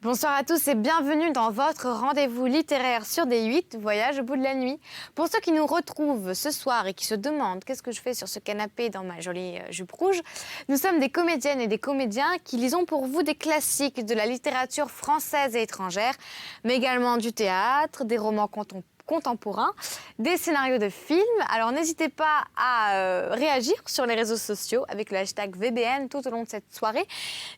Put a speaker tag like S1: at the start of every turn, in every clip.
S1: Bonsoir à tous et bienvenue dans votre rendez-vous littéraire sur D8, Voyage au bout de la nuit. Pour ceux qui nous retrouvent ce soir et qui se demandent qu'est-ce que je fais sur ce canapé dans ma jolie jupe rouge, nous sommes des comédiennes et des comédiens qui lisons pour vous des classiques de la littérature française et étrangère, mais également du théâtre, des romans contemporains, des scénarios de films. Alors n'hésitez pas à réagir sur les réseaux sociaux avec le hashtag VBN tout au long de cette soirée.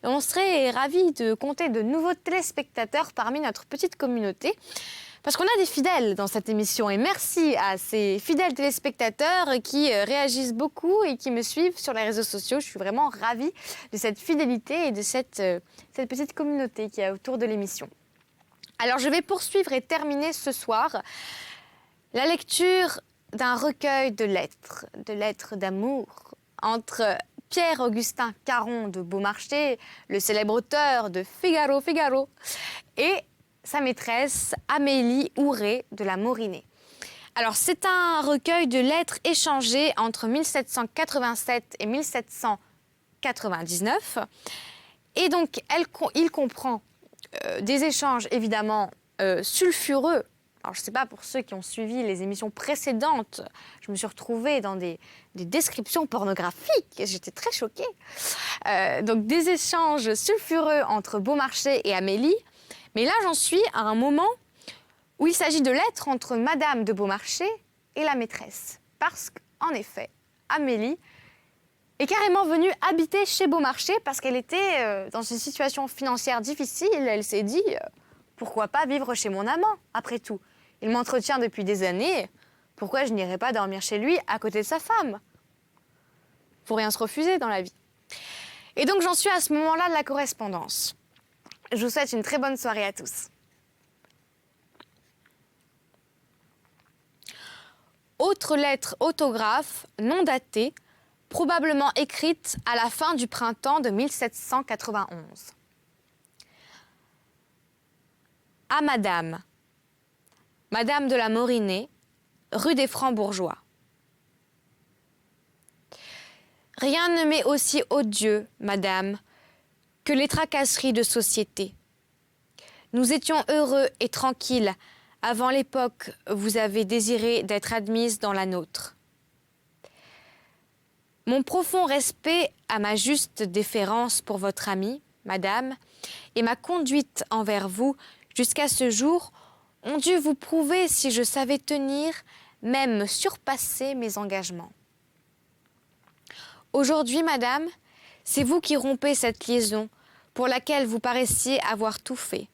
S1: Et on serait ravis de compter de nouveaux téléspectateurs parmi notre petite communauté. Parce qu'on a des fidèles dans cette émission et merci à ces fidèles téléspectateurs qui réagissent beaucoup et qui me suivent sur les réseaux sociaux. Je suis vraiment ravie de cette fidélité et de cette petite communauté qui est autour de l'émission. Alors je vais poursuivre et terminer ce soir la lecture d'un recueil de lettres d'amour entre Pierre-Augustin Caron de Beaumarchais, le célèbre auteur de Figaro, Figaro, et sa maîtresse Amélie Ouré de la Morinet. Alors c'est un recueil de lettres échangées entre 1787 et 1799, et donc il comprend des échanges évidemment sulfureux. Alors je ne sais pas, pour ceux qui ont suivi les émissions précédentes, je me suis retrouvée dans des descriptions pornographiques et j'étais très choquée. Donc des échanges sulfureux entre Beaumarchais et Amélie. Mais là j'en suis à un moment où il s'agit de lettres entre Madame de Beaumarchais et la maîtresse. Parce qu'en effet, Amélie est carrément venue habiter chez Beaumarchais parce qu'elle était dans une situation financière difficile. Elle s'est dit, pourquoi pas vivre chez mon amant, après tout. Il m'entretient depuis des années, pourquoi je n'irais pas dormir chez lui à côté de sa femme? Faut rien se refuser dans la vie. Et donc j'en suis à ce moment-là de la correspondance. Je vous souhaite une très bonne soirée à tous. Autre lettre autographe non datée, probablement écrite à la fin du printemps de 1791. À Madame de la Morinet, rue des Francs-Bourgeois. Rien ne m'est aussi odieux, Madame, que les tracasseries de société. Nous étions heureux et tranquilles avant l'époque où vous avez désiré d'être admise dans la nôtre. Mon profond respect à ma juste déférence pour votre amie, Madame, et ma conduite envers vous jusqu'à ce jour ont dû vous prouver si je savais tenir, même surpasser mes engagements. Aujourd'hui, Madame, c'est vous qui rompez cette liaison pour laquelle vous paraissiez avoir tout fait.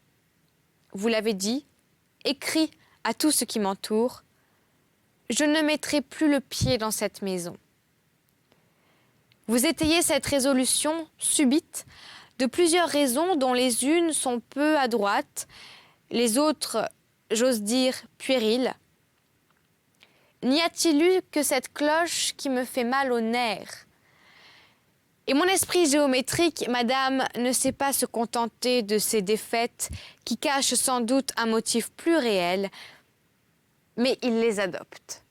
S1: Vous l'avez dit, écrit à tout ce qui m'entoure, je ne mettrai plus le pied dans cette maison. Vous étayez cette résolution subite de plusieurs raisons dont les unes sont peu adroites, les autres, j'ose dire, puériles. N'y a-t-il eu que cette cloche qui me fait mal aux nerfs? Et mon esprit géométrique, Madame, ne sait pas se contenter de ces défaites qui cachent sans doute un motif plus réel, mais il les adopte.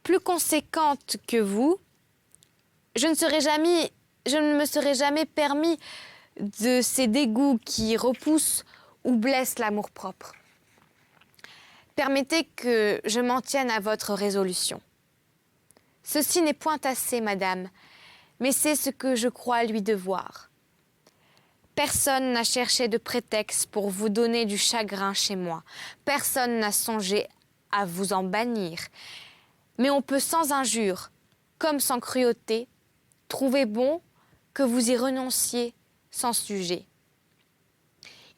S1: Plus conséquente que vous, je ne me serais jamais permis de ces dégoûts qui repoussent ou blessent l'amour-propre. Permettez que je m'en tienne à votre résolution. Ceci n'est point assez, Madame, mais c'est ce que je crois lui devoir. Personne n'a cherché de prétexte pour vous donner du chagrin chez moi. Personne n'a songé à vous en bannir. Mais on peut sans injure, comme sans cruauté, trouver bon que vous y renonciez sans sujet.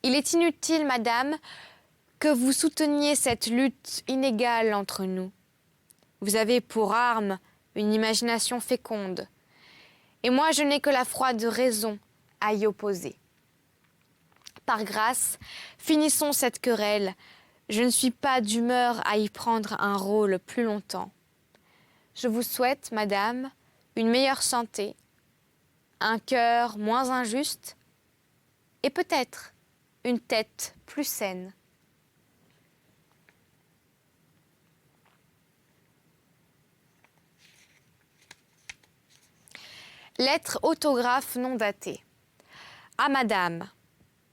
S1: Il est inutile, Madame, que vous souteniez cette lutte inégale entre nous. Vous avez pour arme une imagination féconde, et moi je n'ai que la froide raison à y opposer. Par grâce, finissons cette querelle. Je ne suis pas d'humeur à y prendre un rôle plus longtemps. Je vous souhaite, Madame, une meilleure santé, un cœur moins injuste et peut-être une tête plus saine. Lettre autographe non datée. À Madame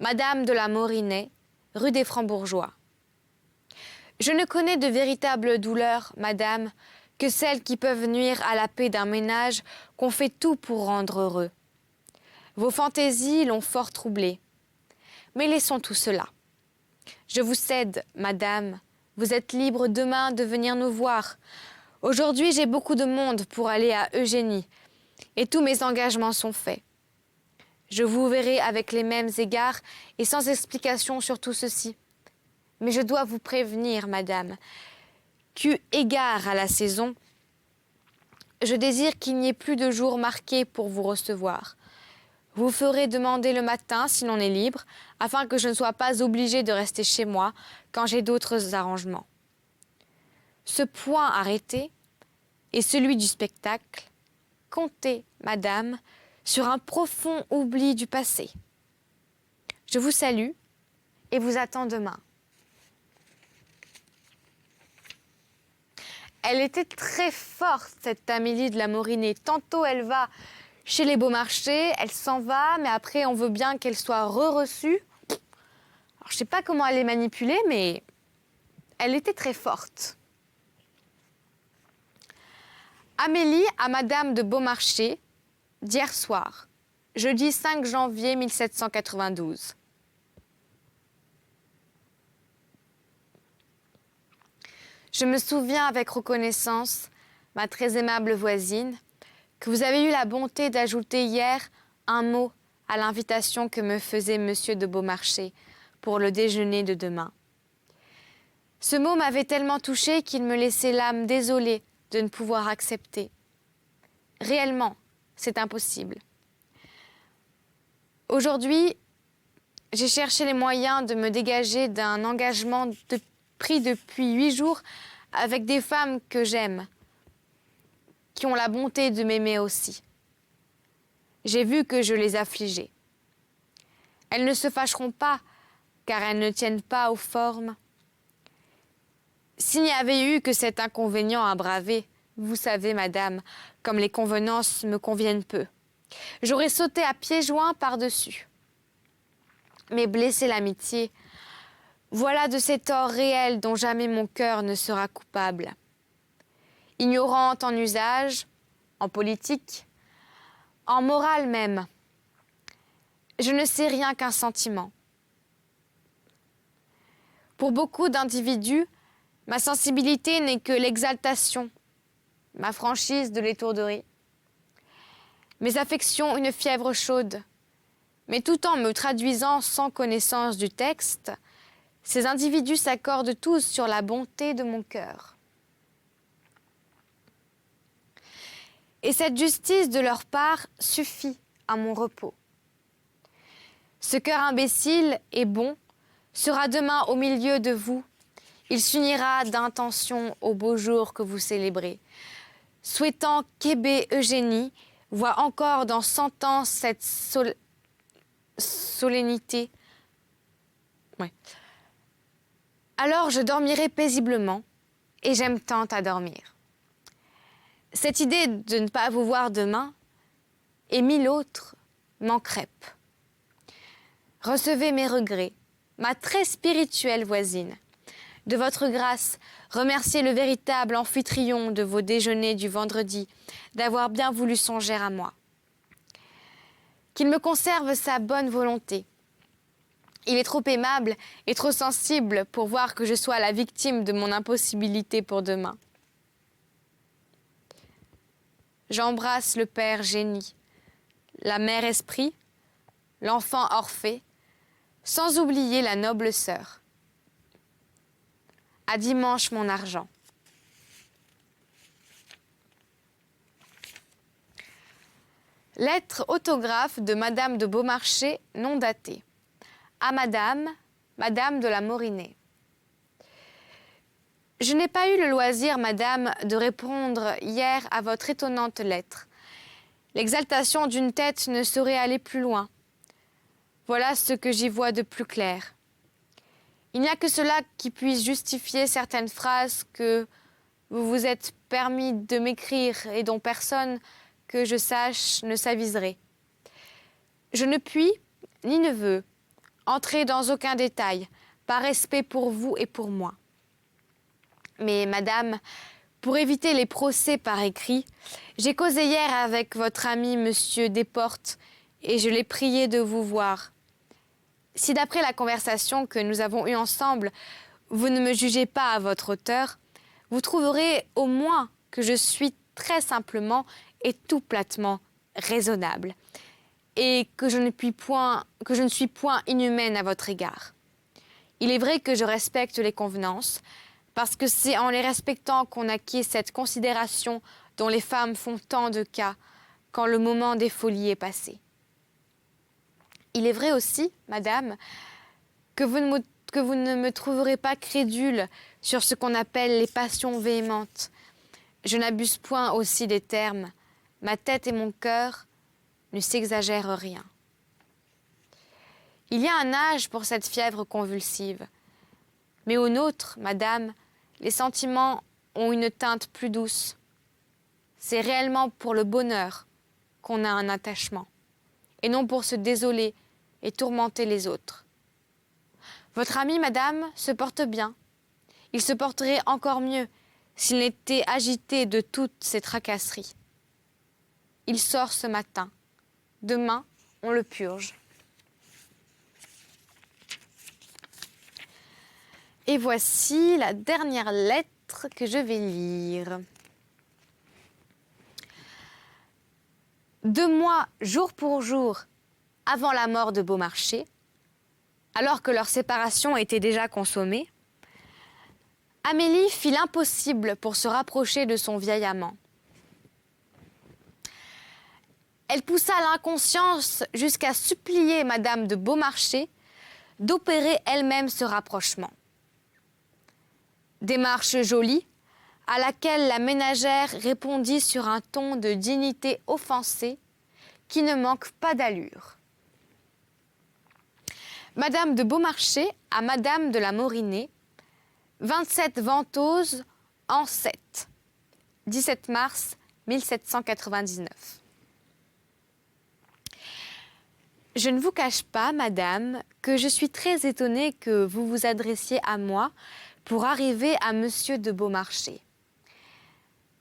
S1: Madame de la Morinay, rue des Francs-Bourgeois. Je ne connais de véritables douleurs, madame, que celles qui peuvent nuire à la paix d'un ménage qu'on fait tout pour rendre heureux. Vos fantaisies l'ont fort troublé. Mais laissons tout cela. Je vous cède, madame, vous êtes libre demain de venir nous voir. Aujourd'hui, j'ai beaucoup de monde pour aller à Eugénie, et tous mes engagements sont faits. Je vous verrai avec les mêmes égards et sans explication sur tout ceci. Mais je dois vous prévenir, madame, qu'eu égard à la saison, je désire qu'il n'y ait plus de jour marqué pour vous recevoir. Vous ferez demander le matin si l'on est libre, afin que je ne sois pas obligée de rester chez moi quand j'ai d'autres arrangements. Ce point arrêté, et celui du spectacle, comptez, madame, sur un profond oubli du passé. Je vous salue et vous attends demain. Elle était très forte, cette Amélie de la Morinay. Tantôt, elle va chez les Beaumarchais, elle s'en va, mais après, on veut bien qu'elle soit re-reçue. Alors, je ne sais pas comment elle est manipulée, mais elle était très forte. Amélie à Madame de Beaumarchais, d'hier soir, jeudi 5 janvier 1792. Je me souviens avec reconnaissance, ma très aimable voisine, que vous avez eu la bonté d'ajouter hier un mot à l'invitation que me faisait Monsieur de Beaumarchais pour le déjeuner de demain. Ce mot m'avait tellement touchée qu'il me laissait l'âme désolée de ne pouvoir accepter. Réellement, c'est impossible. Aujourd'hui, j'ai cherché les moyens de me dégager d'un engagement pris depuis 8 jours avec des femmes que j'aime, qui ont la bonté de m'aimer aussi. J'ai vu que je les affligeais. Elles ne se fâcheront pas, car elles ne tiennent pas aux formes. S'il n'y avait eu que cet inconvénient à braver, vous savez, madame, comme les convenances me conviennent peu, j'aurais sauté à pieds joints par-dessus. Mais blesser l'amitié, voilà de ces torts réels dont jamais mon cœur ne sera coupable. Ignorante en usage, en politique, en morale même, je ne sais rien qu'un sentiment. Pour beaucoup d'individus, ma sensibilité n'est que l'exaltation, ma franchise de l'étourderie, mes affections une fièvre chaude. Mais tout en me traduisant sans connaissance du texte, ces individus s'accordent tous sur la bonté de mon cœur. Et cette justice de leur part suffit à mon repos. Ce cœur imbécile et bon sera demain au milieu de vous. Il s'unira d'intention au beau jour que vous célébrez, souhaitant qu'Abbé Eugénie voie encore dans 100 ans cette solennité. Ouais. Alors je dormirai paisiblement, et j'aime tant à dormir. Cette idée de ne pas vous voir demain, et 1000 autres, m'encrèpent. Recevez mes regrets, ma très spirituelle voisine. De votre grâce, remerciez le véritable amphitryon de vos déjeuners du vendredi d'avoir bien voulu songer à moi. Qu'il me conserve sa bonne volonté. Il est trop aimable et trop sensible pour voir que je sois la victime de mon impossibilité pour demain. J'embrasse le père Génie, la mère Esprit, l'enfant Orphée, sans oublier la noble sœur. À dimanche mon argent. Lettre autographe de Madame de Beaumarchais non datée. À Madame de la Morinay. Je n'ai pas eu le loisir, madame, de répondre hier à votre étonnante lettre. L'exaltation d'une tête ne saurait aller plus loin. Voilà ce que j'y vois de plus clair. Il n'y a que cela qui puisse justifier certaines phrases que vous vous êtes permis de m'écrire et dont personne, que je sache, ne s'aviserait. Je ne puis, ni ne veux, entrer dans aucun détail, par respect pour vous et pour moi. Mais madame, pour éviter les procès par écrit, j'ai causé hier avec votre ami monsieur Desportes et je l'ai prié de vous voir. Si d'après la conversation que nous avons eue ensemble, vous ne me jugez pas à votre hauteur, vous trouverez au moins que je suis très simplement et tout platement raisonnable et que je ne suis point inhumaine à votre égard. Il est vrai que je respecte les convenances, parce que c'est en les respectant qu'on acquiert cette considération dont les femmes font tant de cas quand le moment des folies est passé. Il est vrai aussi, madame, que vous ne me trouverez pas crédule sur ce qu'on appelle les passions véhémentes. Je n'abuse point aussi des termes. Ma tête et mon cœur ne s'exagèrent rien. Il y a un âge pour cette fièvre convulsive. Mais au nôtre, madame, les sentiments ont une teinte plus douce. C'est réellement pour le bonheur qu'on a un attachement, et non pour se désoler et tourmenter les autres. Votre ami, madame, se porte bien. Il se porterait encore mieux s'il n'était agité de toutes ces tracasseries. Il sort ce matin. Demain, on le purge. Et voici la dernière lettre que je vais lire. 2 mois, jour pour jour, avant la mort de Beaumarchais, alors que leur séparation était déjà consommée, Amélie fit l'impossible pour se rapprocher de son vieil amant. Elle poussa l'inconscience jusqu'à supplier Madame de Beaumarchais d'opérer elle-même ce rapprochement. Démarche jolie, à laquelle la ménagère répondit sur un ton de dignité offensée qui ne manque pas d'allure. Madame de Beaumarchais à Madame de la Morinet, 27 Ventose en 7, 17 mars 1799. Je ne vous cache pas, madame, que je suis très étonnée que vous vous adressiez à moi pour arriver à monsieur de Beaumarchais.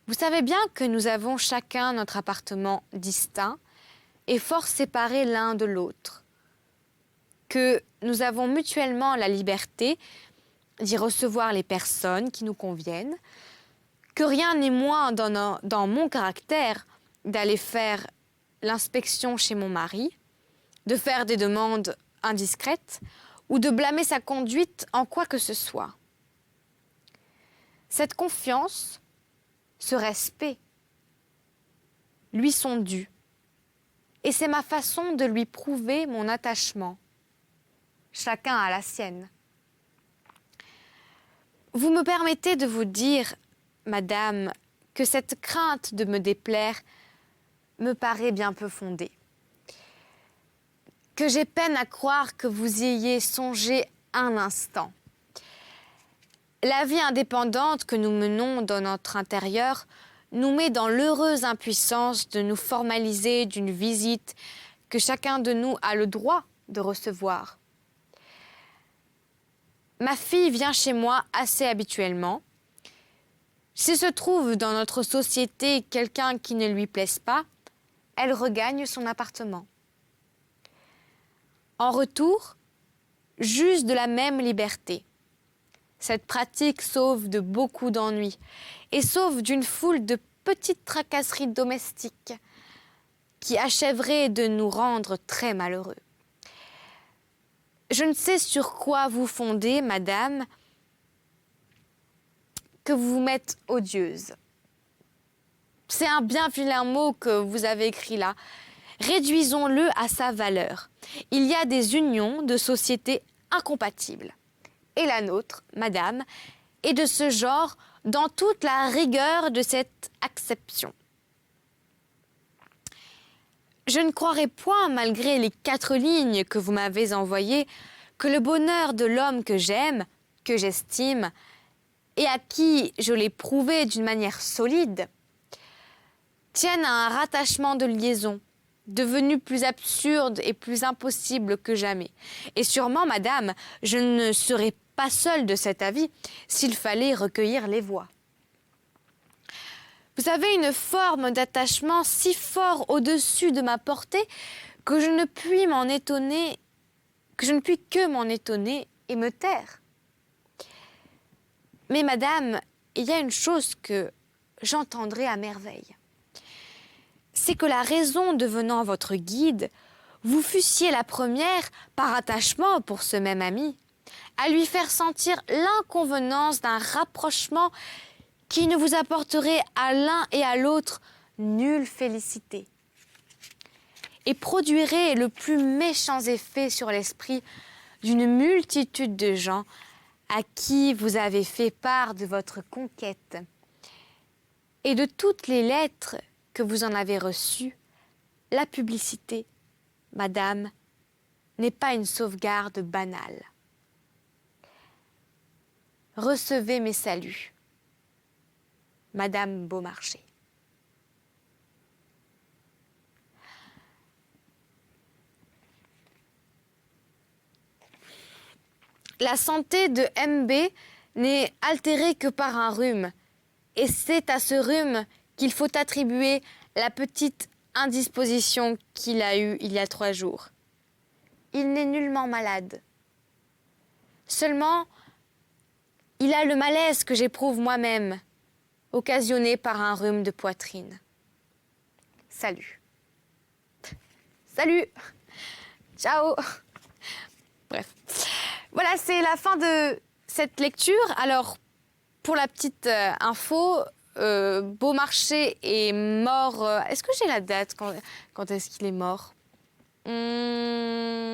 S1: Vous savez bien que nous avons chacun notre appartement distinct et fort séparés l'un de l'autre, que nous avons mutuellement la liberté d'y recevoir les personnes qui nous conviennent, que rien n'est moins dans mon caractère d'aller faire l'inspection chez mon mari, de faire des demandes indiscrètes ou de blâmer sa conduite en quoi que ce soit. Cette confiance, ce respect, lui sont dus, et c'est ma façon de lui prouver mon attachement. Chacun a la sienne. Vous me permettez de vous dire, madame, que cette crainte de me déplaire me paraît bien peu fondée. Que j'ai peine à croire que vous y ayez songé un instant. La vie indépendante que nous menons dans notre intérieur nous met dans l'heureuse impuissance de nous formaliser d'une visite que chacun de nous a le droit de recevoir. Ma fille vient chez moi assez habituellement. S'il se trouve dans notre société quelqu'un qui ne lui plaise pas, elle regagne son appartement. En retour, j'use de la même liberté. Cette pratique sauve de beaucoup d'ennuis et sauve d'une foule de petites tracasseries domestiques qui achèveraient de nous rendre très malheureux. Je ne sais sur quoi vous fondez, madame, que vous vous mettez odieuse. C'est un bien vilain mot que vous avez écrit là. Réduisons-le à sa valeur. Il y a des unions de sociétés incompatibles. Et la nôtre, madame, est de ce genre dans toute la rigueur de cette acception. Je ne croirais point, malgré les 4 lignes que vous m'avez envoyées, que le bonheur de l'homme que j'aime, que j'estime, et à qui je l'ai prouvé d'une manière solide, tienne à un rattachement de liaison, devenu plus absurde et plus impossible que jamais. Et sûrement, madame, je ne serais pas seule de cet avis s'il fallait recueillir les voix. Vous avez une forme d'attachement si fort au-dessus de ma portée que je ne puis m'en étonner, que je ne puis que m'en étonner et me taire. Mais madame, il y a une chose que j'entendrai à merveille. C'est que la raison devenant votre guide, vous fussiez la première, par attachement pour ce même ami, à lui faire sentir l'inconvenance d'un rapprochement qui ne vous apporterait à l'un et à l'autre nulle félicité et produirait le plus méchant effet sur l'esprit d'une multitude de gens à qui vous avez fait part de votre conquête et de toutes les lettres que vous en avez reçues. La publicité, madame, n'est pas une sauvegarde banale. Recevez mes saluts, Madame Beaumarchais. La santé de MB n'est altérée que par un rhume, et c'est à ce rhume qu'il faut attribuer la petite indisposition qu'il a eue il y a 3 jours. Il n'est nullement malade. Seulement, il a le malaise que j'éprouve moi-même, occasionné par un rhume de poitrine. Salut. Salut. Ciao. Bref. Voilà, c'est la fin de cette lecture. Alors, pour la petite info, Beaumarchais est mort... est-ce que j'ai la date quand est-ce qu'il est mort? Non.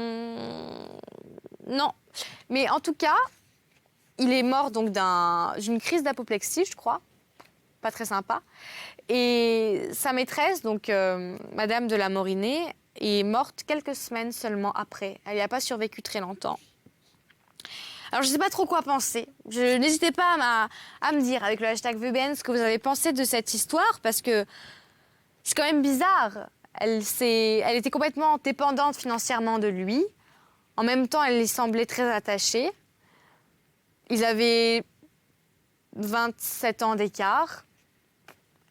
S1: Mais en tout cas, il est mort donc d'une crise d'apoplexie, je crois. Pas très sympa. Et sa maîtresse, donc Madame de la Morinée, est morte quelques semaines seulement après. Elle n'a pas survécu très longtemps. Alors, je ne sais pas trop quoi penser. N'hésitez pas à me dire avec le hashtag VBN ce que vous avez pensé de cette histoire, parce que c'est quand même bizarre. Elle était complètement dépendante financièrement de lui. En même temps, elle lui semblait très attachée. Ils avaient 27 ans d'écart.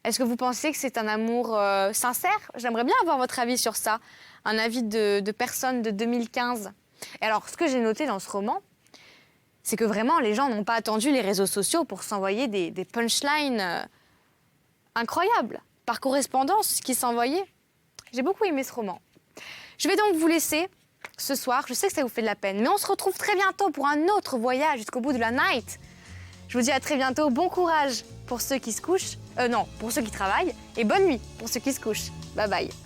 S1: Est-ce que vous pensez que c'est un amour sincère? J'aimerais bien avoir votre avis sur ça. Un avis de personne de 2015. Et alors, ce que j'ai noté dans ce roman, c'est que vraiment, les gens n'ont pas attendu les réseaux sociaux pour s'envoyer des punchlines incroyables, par correspondance, qui s'envoyaient. J'ai beaucoup aimé ce roman. Je vais donc vous laisser ce soir. Je sais que ça vous fait de la peine, mais on se retrouve très bientôt pour un autre voyage jusqu'au bout de la night. Je vous dis à très bientôt. Bon courage pour ceux qui se couchent. Non, pour ceux qui travaillent. Et bonne nuit pour ceux qui se couchent. Bye bye.